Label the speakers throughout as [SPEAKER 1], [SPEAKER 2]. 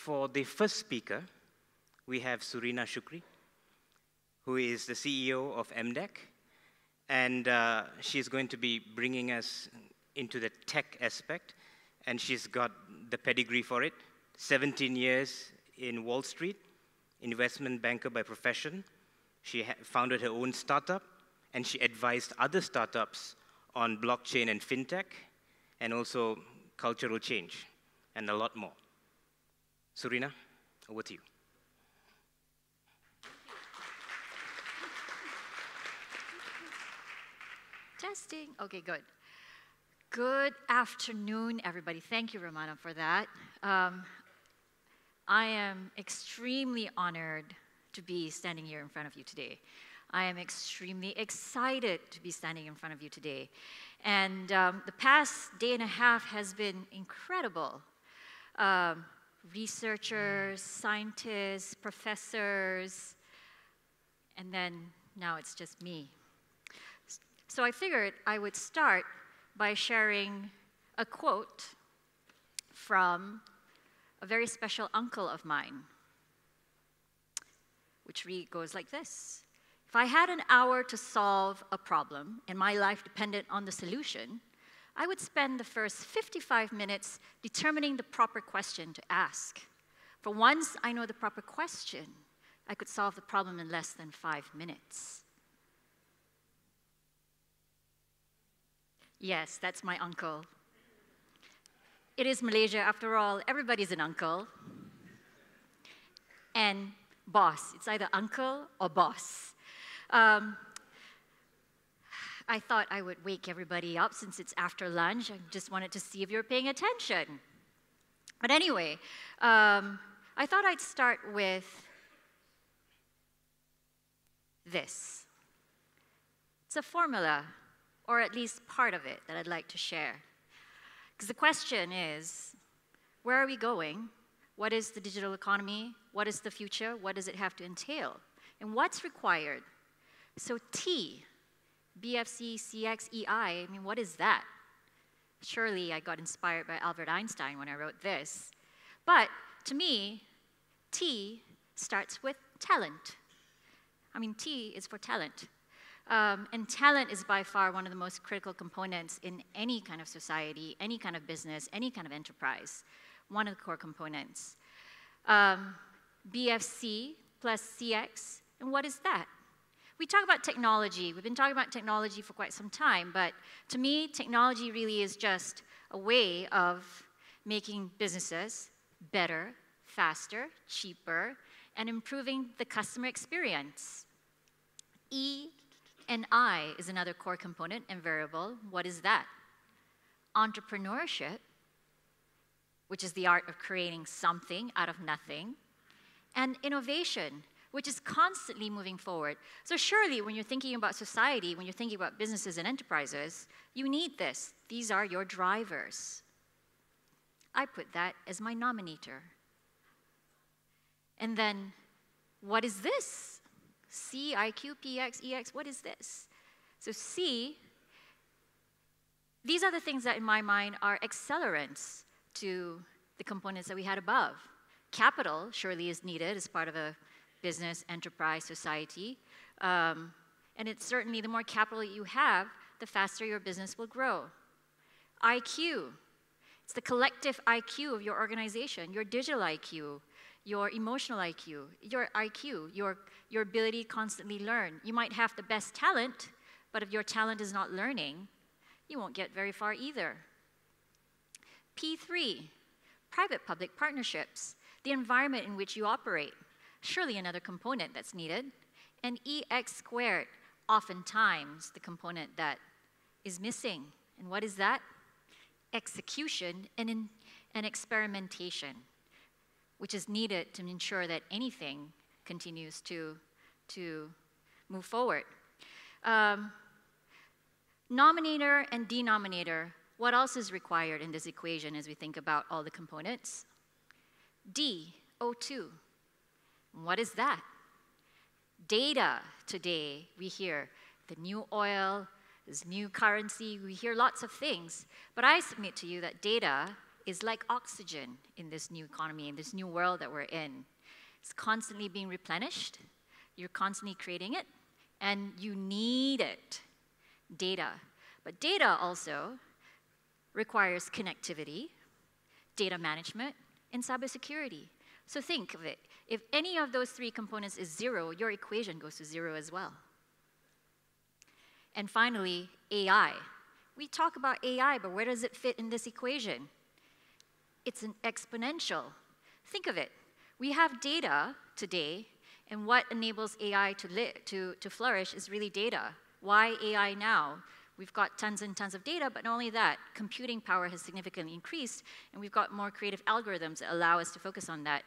[SPEAKER 1] For the first speaker, we have Surina Shukri, who is the CEO of MDEC, and she's going to be bringing us into the tech aspect, and she's got the pedigree for it. 17 years in Wall Street, investment banker by profession. She founded her own startup, and she advised other startups on blockchain and fintech, and also cultural change, and a lot more. Surina, over to you.
[SPEAKER 2] Testing. Okay, good. Good afternoon, everybody. Thank you, Romana, for that. I am extremely honored to be standing here in front of you today. I am extremely excited to be standing in front of you today. And the past day and a half has been incredible. Researchers, scientists, professors, and then now it's just me. So I figured I would start by sharing a quote from a very special uncle of mine, which goes like this. If I had an hour to solve a problem and my life depended on the solution, I would spend the first 55 minutes determining the proper question to ask. For once I know the proper question, I could solve the problem in less than 5 minutes. Yes, that's my uncle. It is Malaysia, after all. Everybody's an uncle. And boss. It's either uncle or boss. I thought I would wake everybody up since it's after lunch. I just wanted to see if you're paying attention. But anyway, I thought I'd start with this. It's a formula, or at least part of it, that I'd like to share. Because the question is, where are we going? What is the digital economy? What is the future? What does it have to entail? And what's required? So T, BFC, CX, EI, I mean, what is that? Surely I got inspired by Albert Einstein when I wrote this. But to me, T starts with talent. I mean, T is for talent. And talent is by far one of the most critical components in any kind of society, any kind of business, any kind of enterprise. One of the core components. BFC plus CX, and what is that? We talk about technology. We've been talking about technology for quite some time, but to me, technology really is just a way of making businesses better, faster, cheaper, and improving the customer experience. E and I is another core component and variable. What is that? Entrepreneurship, which is the art of creating something out of nothing, and innovation, which is constantly moving forward. So surely when you're thinking about society, when you're thinking about businesses and enterprises, you need this. These are your drivers. I put that as my nominator. And then, what is this? C, IQ, PX, EX, what is this? So C, these are the things that in my mind are accelerants to the components that we had above. Capital surely is needed as part of a business, enterprise, society. And it's certainly the more capital you have, the faster your business will grow. IQ, it's the collective IQ of your organization, your digital IQ, your emotional IQ, your ability to constantly learn. You might have the best talent, but if your talent is not learning, you won't get very far either. P3, private-public partnerships, the environment in which you operate, surely another component that's needed. And EX squared, oftentimes the component that is missing. And what is that? Execution and experimentation, which is needed to ensure that anything continues to move forward. Nominator and denominator, what else is required in this equation as we think about all the components? D, O2. What is that? Data today, we hear the new oil, this new currency, we hear lots of things. But I submit to you that data is like oxygen in this new economy, in this new world that we're in. It's constantly being replenished. You're constantly creating it, and you need it. Data. But data also requires connectivity, data management, and cybersecurity. So think of it. If any of those three components is zero, your equation goes to zero as well. And finally, AI. We talk about AI, but where does it fit in this equation? It's an exponential. Think of it. We have data today, and what enables AI to flourish is really data. Why AI now? We've got tons and tons of data, but not only that, computing power has significantly increased, and we've got more creative algorithms that allow us to focus on that.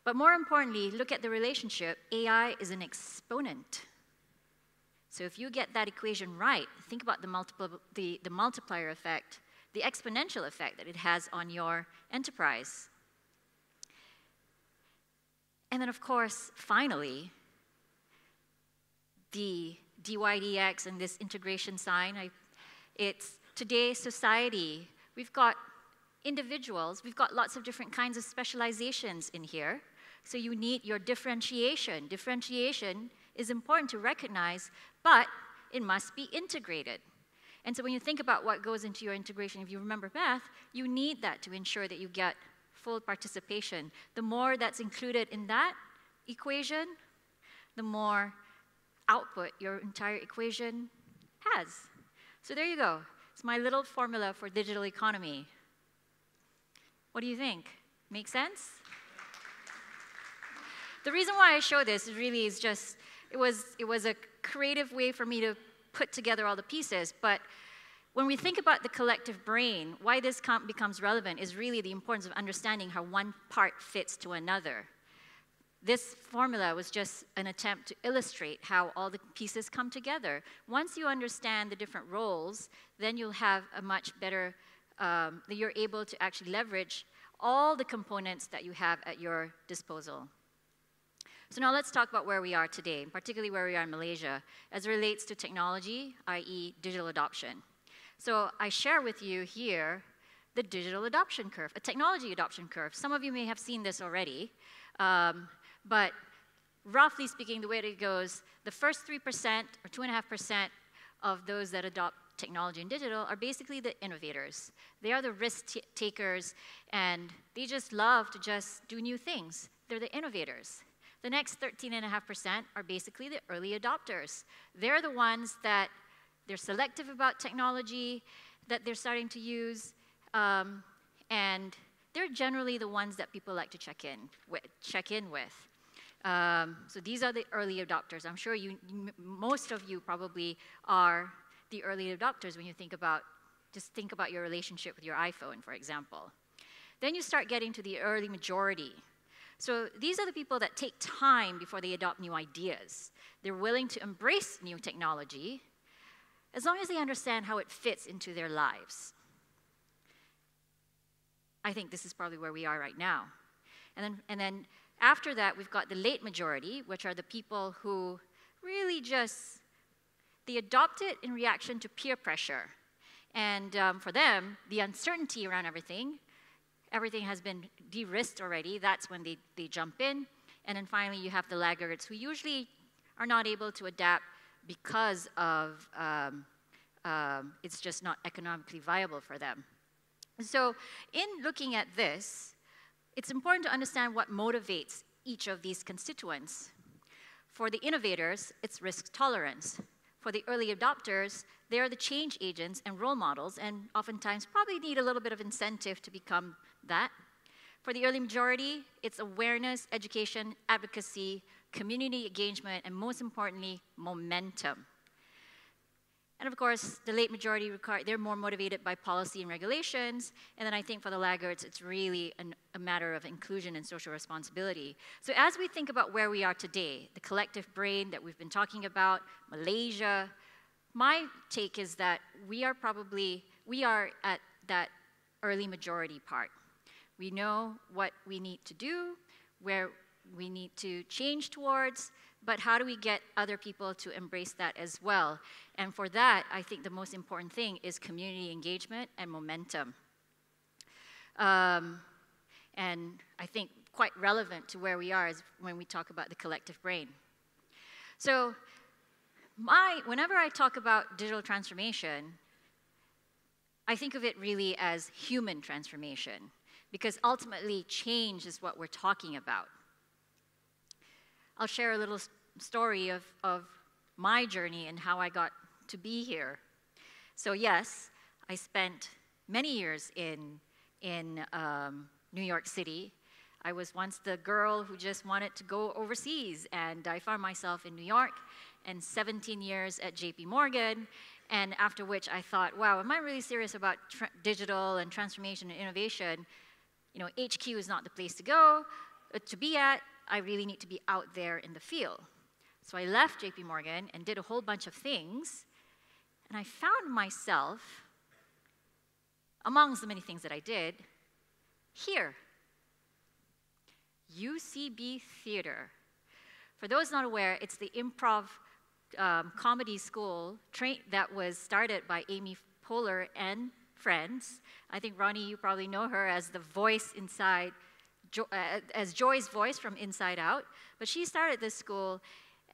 [SPEAKER 2] But more importantly, look at the relationship. AI is an exponent. So if you get that equation right, think about the multiplier effect, the exponential effect that it has on your enterprise. And then, of course, finally, the DYDX and this integration sign, it's today's society. We've got individuals, we've got lots of different kinds of specializations in here. So you need your differentiation. Differentiation is important to recognize, but it must be integrated. And so when you think about what goes into your integration, if you remember math, you need that to ensure that you get full participation. The more that's included in that equation, the more output your entire equation has. So there you go. It's my little formula for digital economy. What do you think? Make sense? The reason why I show this really is just, it was a creative way for me to put together all the pieces, but when we think about the collective brain, why this becomes relevant is really the importance of understanding how one part fits to another. This formula was just an attempt to illustrate how all the pieces come together. Once you understand the different roles, then you'll have a much better, you're able to actually leverage all the components that you have at your disposal. So now let's talk about where we are today, particularly where we are in Malaysia, as it relates to technology, i.e. digital adoption. So I share with you here the digital adoption curve, a technology adoption curve. Some of you may have seen this already, but roughly speaking, the way it goes, the first 3% or 2.5% of those that adopt technology and digital are basically the innovators. They are the risk takers, and they just love to just do new things. They're the innovators. The next 13.5% are basically the early adopters. They're the ones that they're selective about technology that they're starting to use, and they're generally the ones that people like to check in with. So these are the early adopters. I'm sure most of you probably are the early adopters when you just think about your relationship with your iPhone, for example. Then you start getting to the early majority. So these are the people that take time before they adopt new ideas. They're willing to embrace new technology as long as they understand how it fits into their lives. I think this is probably where we are right now. And then after that, we've got the late majority, which are the people who really they adopt it in reaction to peer pressure. And for them, the uncertainty around everything has been de-risked already. That's when they jump in. And then finally, you have the laggards who usually are not able to adapt because of it's just not economically viable for them. So in looking at this, it's important to understand what motivates each of these constituents. For the innovators, it's risk tolerance. For the early adopters, they are the change agents and role models, and oftentimes probably need a little bit of incentive to become that. For the early majority, it's awareness, education, advocacy, community engagement, and most importantly, momentum. And of course, the late majority, they're more motivated by policy and regulations. And then I think for the laggards, it's really a matter of inclusion and social responsibility. So as we think about where we are today, the collective brain that we've been talking about, Malaysia, my take is that we are at that early majority part. We know what we need to do, where we need to change towards, but how do we get other people to embrace that as well? And for that, I think the most important thing is community engagement and momentum. and I think quite relevant to where we are is when we talk about the collective brain. So whenever I talk about digital transformation, I think of it really as human transformation, because ultimately change is what we're talking about. I'll share a little story of my journey and how I got to be here. So yes, I spent many years in New York City. I was once the girl who just wanted to go overseas, and I found myself in New York and 17 years at JP Morgan, and after which I thought, wow, am I really serious about digital and transformation and innovation? You know, HQ is not the place to go, to be at. I really need to be out there in the field. So I left JP Morgan and did a whole bunch of things, and I found myself, amongst the many things that I did, here. UCB Theater. For those not aware, it's the improv comedy school that was started by Amy Poehler and friends. I think, Ronnie, you probably know her as the voice inside, as Joy's voice from Inside Out. But she started this school,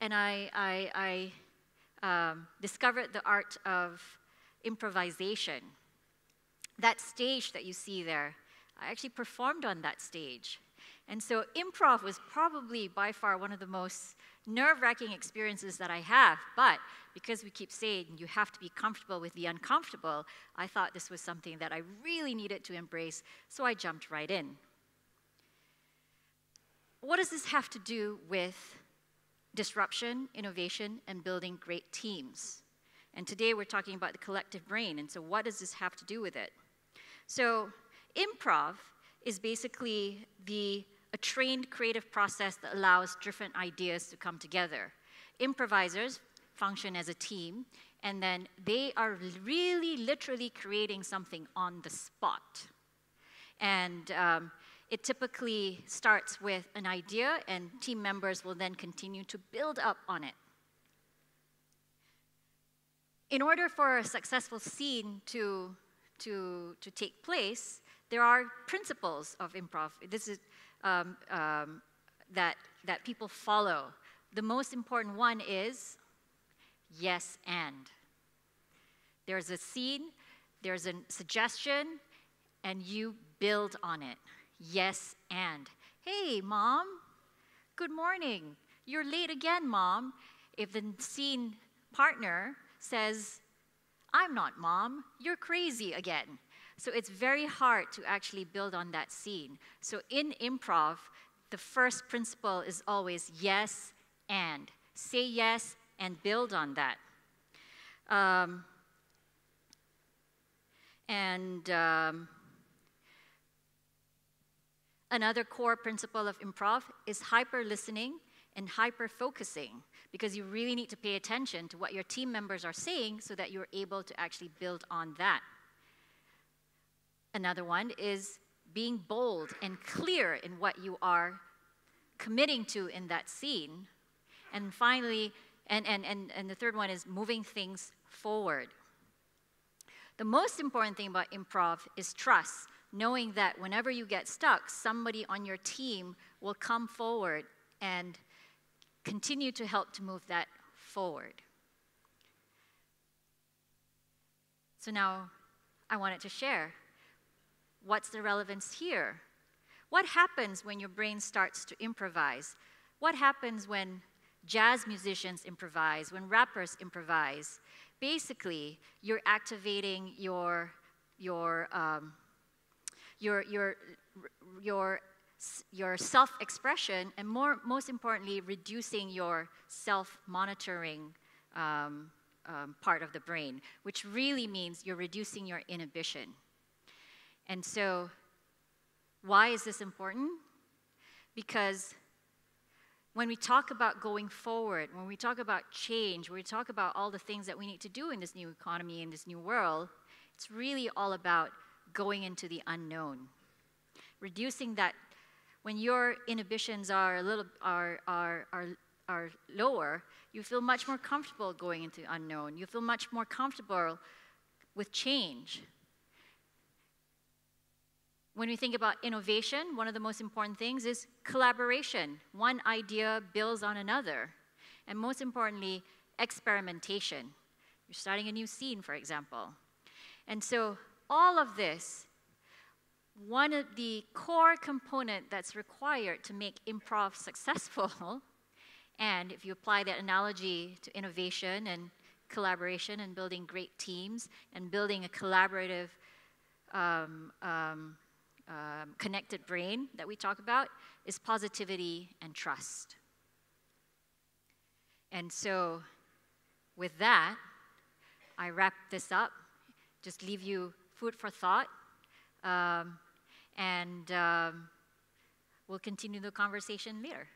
[SPEAKER 2] and I discovered the art of improvisation. That stage that you see there, I actually performed on that stage. And so improv was probably by far one of the most nerve-wracking experiences that I have, but because we keep saying you have to be comfortable with the uncomfortable, I thought this was something that I really needed to embrace, so I jumped right in. What does this have to do with disruption, innovation, and building great teams? And today we're talking about the collective brain, and so what does this have to do with it? So improv is basically a trained creative process that allows different ideas to come together. Improvisers function as a team, and then they are really literally creating something on the spot. And it typically starts with an idea, and team members will then continue to build up on it. In order for a successful scene to take place, there are principles of improv. This is that people follow. The most important one is yes and. There's a scene, there's a suggestion, and you build on it. Yes and. Hey, Mom, good morning. You're late again, Mom. If the scene partner says, I'm not, Mom, you're crazy again. So it's very hard to actually build on that scene. So in improv, the first principle is always yes and. Say yes and build on that. Another core principle of improv is hyper-listening and hyper-focusing, because you really need to pay attention to what your team members are saying so that you're able to actually build on that. Another one is being bold and clear in what you are committing to in that scene. And finally, and the third one is moving things forward. The most important thing about improv is trust, knowing that whenever you get stuck, somebody on your team will come forward and continue to help to move that forward. So now I wanted to share. What's the relevance here? What happens when your brain starts to improvise? What happens when jazz musicians improvise, when rappers improvise? Basically, you're activating your self-expression, and most importantly, reducing your self-monitoring part of the brain, which really means you're reducing your inhibition. And so, why is this important? Because when we talk about going forward, when we talk about change, when we talk about all the things that we need to do in this new economy, in this new world, it's really all about going into the unknown. Reducing that, when your inhibitions are lower, you feel much more comfortable going into the unknown. You feel much more comfortable with change. When we think about innovation, one of the most important things is collaboration. One idea builds on another. And most importantly, experimentation. You're starting a new scene, for example. And so all of this, one of the core component that's required to make improv successful, and if you apply that analogy to innovation and collaboration and building great teams and building a collaborative connected brain that we talk about, is positivity and trust. And so with that, I wrap this up, just leave you food for thought, and we'll continue the conversation later.